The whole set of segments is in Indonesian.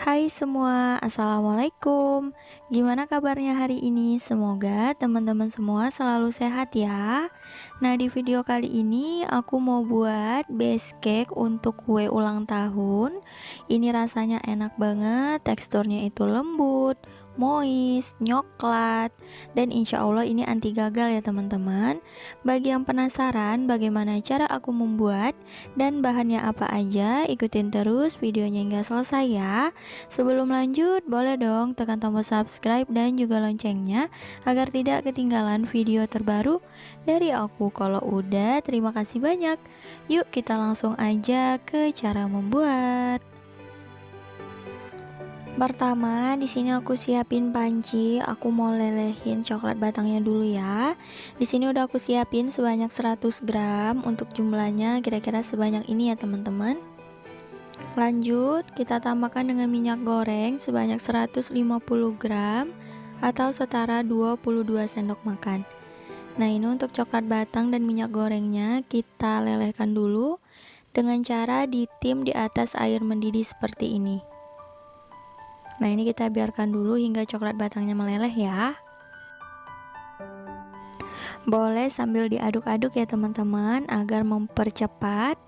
Hai semua, Assalamualaikum. Gimana kabarnya hari ini? Semoga teman-teman semua selalu sehat ya. Nah, di video kali ini aku mau buat base cake untuk kue ulang tahun. Ini rasanya enak banget, teksturnya itu lembut, moist, nyoklat, dan insya Allah ini anti gagal ya teman-teman. Bagi yang penasaran bagaimana cara aku membuat dan bahannya apa aja, ikutin terus videonya hingga selesai ya. Sebelum lanjut, boleh dong tekan tombol subscribe dan juga loncengnya agar tidak ketinggalan video terbaru dari aku. Kalau udah, terima kasih banyak. Yuk kita langsung aja ke cara membuat. Pertama, di sini aku siapin panci. Aku mau lelehin coklat batangnya dulu ya. Di sini udah aku siapin sebanyak 100 gram. Untuk jumlahnya kira-kira sebanyak ini ya, teman-teman. Lanjut, kita tambahkan dengan minyak goreng sebanyak 150 gram atau setara 22 sendok makan. Nah, ini untuk coklat batang dan minyak gorengnya kita lelehkan dulu dengan cara ditim di atas air mendidih seperti ini. Nah, ini kita biarkan dulu hingga coklat batangnya meleleh ya. Boleh sambil diaduk-aduk ya teman-teman agar mempercepat.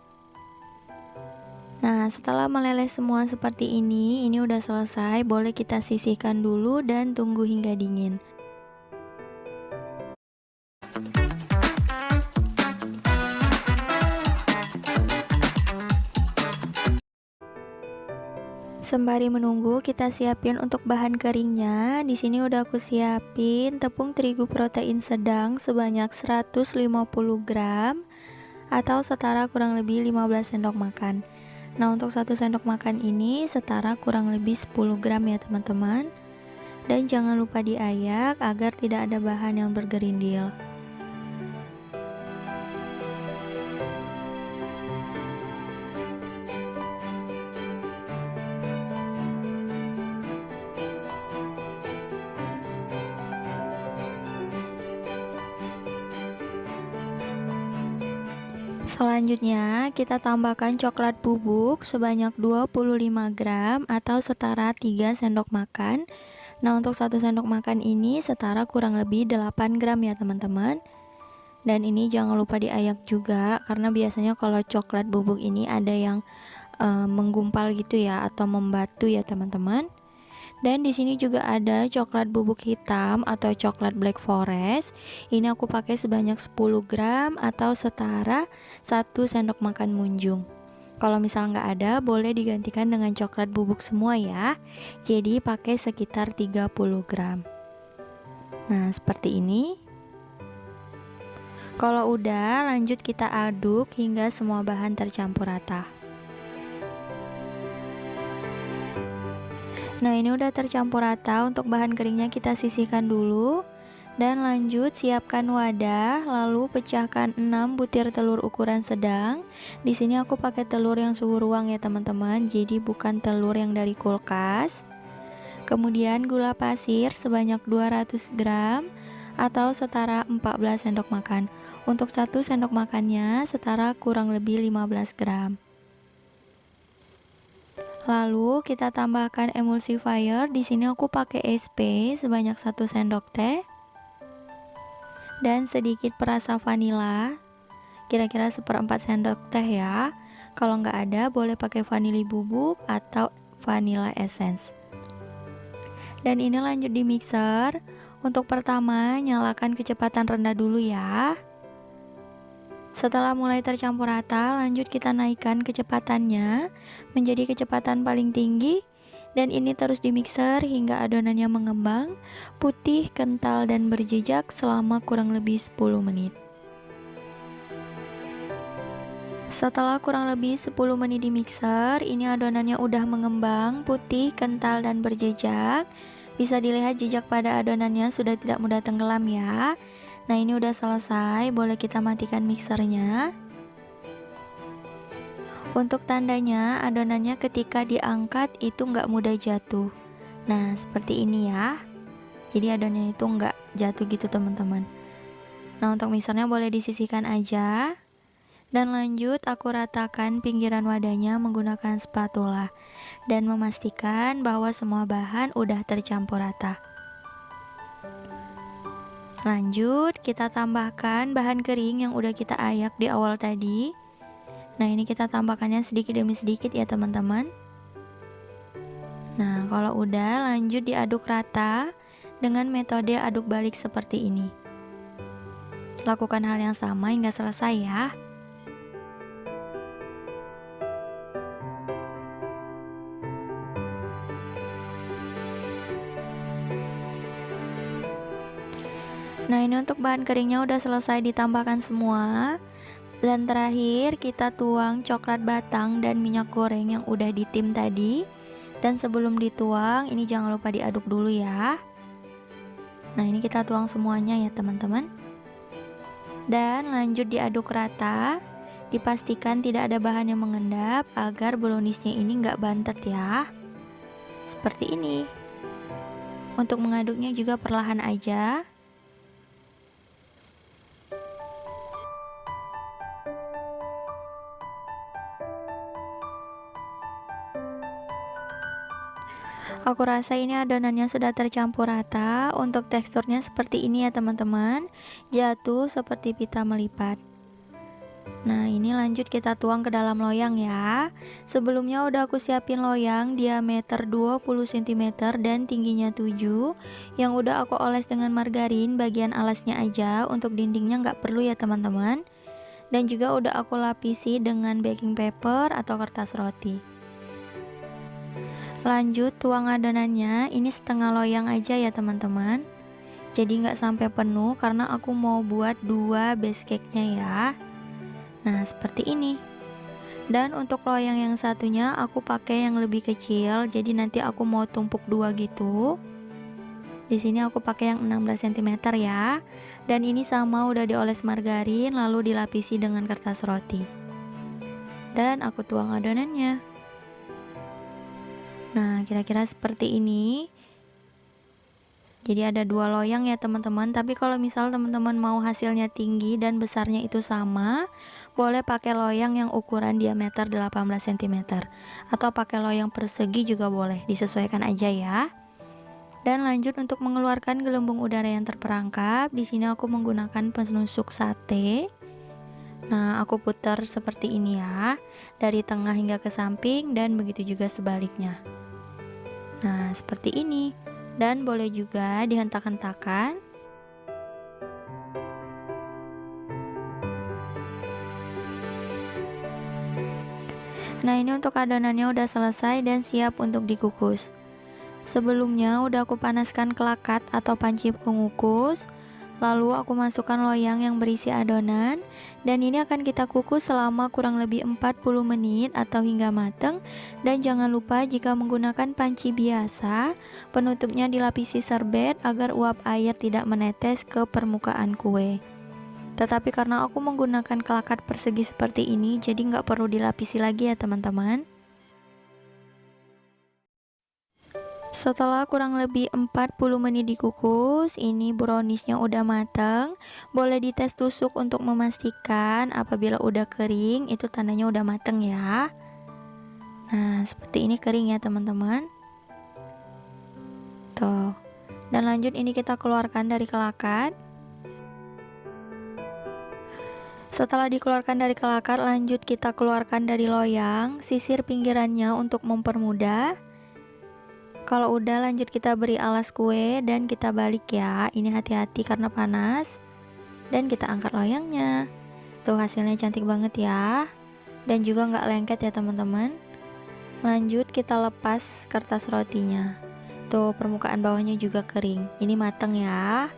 Nah, setelah meleleh semua seperti ini udah selesai. Boleh kita sisihkan dulu dan tunggu hingga dingin. Sembari menunggu, kita siapin untuk bahan keringnya. Di sini udah aku siapin tepung terigu protein sedang sebanyak 150 gram atau setara kurang lebih 15 sendok makan. Nah, untuk 1 sendok makan ini setara kurang lebih 10 gram ya teman-teman. Dan jangan lupa diayak agar tidak ada bahan yang bergerindil. Selanjutnya, kita tambahkan coklat bubuk sebanyak 25 gram atau setara 3 sendok makan. Nah, untuk 1 sendok makan ini setara kurang lebih 8 gram ya teman-teman. Dan ini jangan lupa diayak juga karena biasanya kalau coklat bubuk ini ada yang menggumpal gitu ya atau membatu ya teman-teman. Dan di sini juga ada coklat bubuk hitam atau coklat black forest. Ini aku pakai sebanyak 10 gram atau setara 1 sendok makan munjung. Kalau misal nggak ada, boleh digantikan dengan coklat bubuk semua ya. Jadi pakai sekitar 30 gram. Nah, seperti ini. Kalau udah, lanjut kita aduk hingga semua bahan tercampur rata. Nah, ini udah tercampur rata. Untuk bahan keringnya kita sisihkan dulu. Dan lanjut siapkan wadah, lalu pecahkan 6 butir telur ukuran sedang. Di sini aku pakai telur yang suhu ruang ya teman-teman, jadi bukan telur yang dari kulkas. Kemudian gula pasir sebanyak 200 gram atau setara 14 sendok makan. Untuk 1 sendok makannya setara kurang lebih 15 gram. Lalu kita tambahkan emulsifier. Di sini aku pakai SP sebanyak 1 sendok teh dan sedikit perasa vanila, kira-kira 1/4 sendok teh ya. Kalau nggak ada, boleh pakai vanili bubuk atau vanilla essence. Dan ini lanjut di mixer. Untuk pertama, nyalakan kecepatan rendah dulu ya. Setelah mulai tercampur rata, lanjut kita naikkan kecepatannya menjadi kecepatan paling tinggi. Dan ini terus dimixer hingga adonannya mengembang, putih, kental, dan berjejak selama kurang lebih 10 menit. Setelah kurang lebih 10 menit di mixer, ini adonannya udah mengembang, putih, kental, dan berjejak. Bisa dilihat jejak pada adonannya sudah tidak mudah tenggelam ya. Nah, ini udah selesai, boleh kita matikan mixernya. Untuk tandanya adonannya ketika diangkat itu nggak mudah jatuh. Nah, seperti ini ya. Jadi adonannya itu nggak jatuh gitu teman-teman. Nah, untuk mixernya boleh disisihkan aja. Dan lanjut aku ratakan pinggiran wadahnya menggunakan spatula. dan memastikan bahwa semua bahan udah tercampur rata. Lanjut, kita tambahkan bahan kering yang udah kita ayak di awal tadi. Nah, ini kita tambahkannya sedikit demi sedikit ya teman-teman. Nah, kalau udah, lanjut diaduk rata dengan metode aduk balik seperti ini. Lakukan hal yang sama hingga selesai ya. Nah, ini untuk bahan keringnya udah selesai ditambahkan semua. Dan terakhir kita tuang coklat batang dan minyak goreng yang udah ditim tadi. Dan sebelum dituang, ini jangan lupa diaduk dulu ya. Nah, ini kita tuang semuanya ya teman-teman. Dan lanjut diaduk rata. Dipastikan tidak ada bahan yang mengendap agar browniesnya ini nggak bantet ya. Seperti ini. Untuk mengaduknya juga perlahan aja. Aku rasa ini adonannya sudah tercampur rata. Untuk teksturnya seperti ini ya teman-teman. Jatuh seperti pita melipat. Nah, ini lanjut kita tuang ke dalam loyang ya. Sebelumnya udah aku siapin loyang diameter 20 cm dan tingginya 7, yang udah aku oles dengan margarin bagian alasnya aja. Untuk dindingnya nggak perlu ya teman-teman. Dan juga udah aku lapisi dengan baking paper atau kertas roti. Lanjut tuang adonannya, ini setengah loyang aja ya teman-teman. Jadi nggak sampai penuh karena aku mau buat 2 base cake-nya ya. Nah, seperti ini. Dan untuk loyang yang satunya aku pakai yang lebih kecil, jadi nanti aku mau tumpuk 2 gitu. Di sini aku pakai yang 16 cm ya. Dan ini sama udah dioles margarin lalu dilapisi dengan kertas roti. Dan aku tuang adonannya. Nah, kira-kira seperti ini. Jadi ada 2 loyang ya teman-teman. Tapi kalau misal teman-teman mau hasilnya tinggi dan besarnya itu sama, boleh pakai loyang yang ukuran diameter 18 cm. Atau pakai loyang persegi juga boleh, disesuaikan aja ya. Dan lanjut untuk mengeluarkan gelembung udara yang terperangkap. Di sini aku menggunakan penusuk sate. Nah, aku putar seperti ini ya, dari tengah hingga ke samping dan begitu juga sebaliknya. Nah, seperti ini. Dan boleh juga dihentak-hentakan. Nah, ini untuk adonannya udah selesai dan siap untuk dikukus. Sebelumnya udah aku panaskan kelakat atau panci pengukus. Lalu aku masukkan loyang yang berisi adonan. Dan ini akan kita kukus selama kurang lebih 40 menit atau hingga mateng. Dan jangan lupa jika menggunakan panci biasa, penutupnya dilapisi serbet agar uap air tidak menetes ke permukaan kue. Tetapi karena aku menggunakan kelakat persegi seperti ini, jadi nggak perlu dilapisi lagi ya teman-teman. Setelah kurang lebih 40 menit dikukus, ini browniesnya udah mateng. Boleh dites tusuk untuk memastikan. Apabila udah kering, itu tandanya udah mateng ya. Nah, seperti ini kering ya teman-teman. Tuh. Dan lanjut ini kita keluarkan dari kelakat. Setelah dikeluarkan dari kelakat, lanjut kita keluarkan dari loyang. Sisir pinggirannya untuk mempermudah. Kalau udah, lanjut kita beri alas kue dan kita balik ya. Ini hati-hati karena panas. Dan kita angkat loyangnya. Tuh, hasilnya cantik banget ya. Dan juga nggak lengket ya teman-teman. Lanjut kita lepas kertas rotinya. Tuh, permukaan bawahnya juga kering. Ini mateng ya.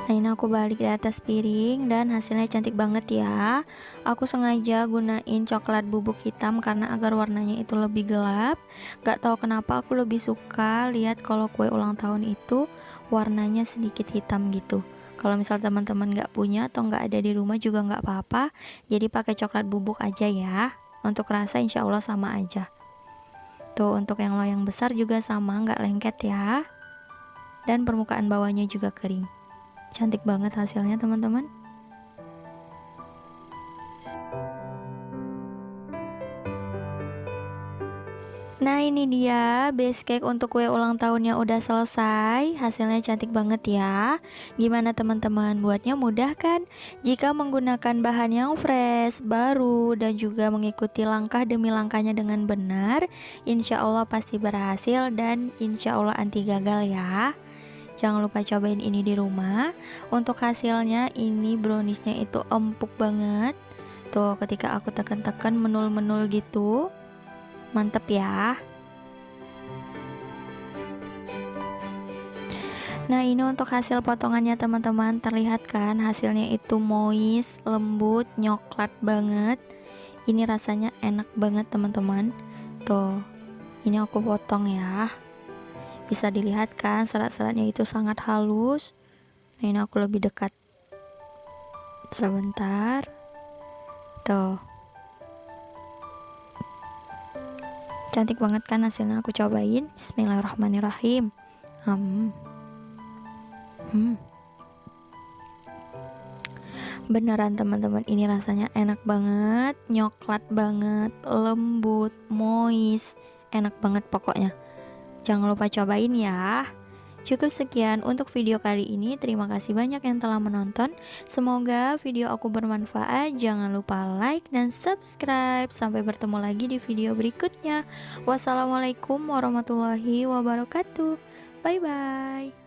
Nah, ini aku balik di atas piring dan hasilnya cantik banget ya. Aku sengaja gunain coklat bubuk hitam karena agar warnanya itu lebih gelap. Gak tahu kenapa aku lebih suka lihat kalau kue ulang tahun itu warnanya sedikit hitam gitu. Kalau misal teman-teman gak punya atau gak ada di rumah juga gak apa-apa. Jadi pakai coklat bubuk aja ya. Untuk rasa insya Allah sama aja. Tuh, untuk yang loyang besar juga sama, gak lengket ya. Dan permukaan bawahnya juga kering. Cantik banget hasilnya teman-teman. Nah ini dia base cake untuk kue ulang tahunnya udah selesai. Hasilnya cantik banget ya. Gimana teman-teman, buatnya mudah kan? Jika menggunakan bahan yang fresh, baru, dan juga mengikuti langkah demi langkahnya dengan benar, insya Allah pasti berhasil dan insya Allah anti gagal ya. Jangan lupa cobain ini di rumah. Untuk hasilnya ini browniesnya itu empuk banget. Tuh ketika aku tekan-tekan menul-menul gitu. Mantep ya. Nah ini untuk hasil potongannya teman-teman. Terlihat kan hasilnya itu moist, lembut, nyoklat banget. Ini rasanya enak banget teman-teman. Tuh, ini aku potong ya. Bisa dilihat kan serat-seratnya itu sangat halus. Nah ini aku lebih dekat. Sebentar. Tuh, cantik banget kan hasilnya, aku cobain. Bismillahirrahmanirrahim. Beneran teman-teman, ini rasanya enak banget, nyoklat banget, lembut, moist, enak banget pokoknya. Jangan lupa cobain ya. Cukup sekian untuk video kali ini. Terima kasih banyak yang telah menonton. Semoga video aku bermanfaat. Jangan lupa like dan subscribe. Sampai bertemu lagi di video berikutnya. Wassalamualaikum warahmatullahi wabarakatuh. Bye bye.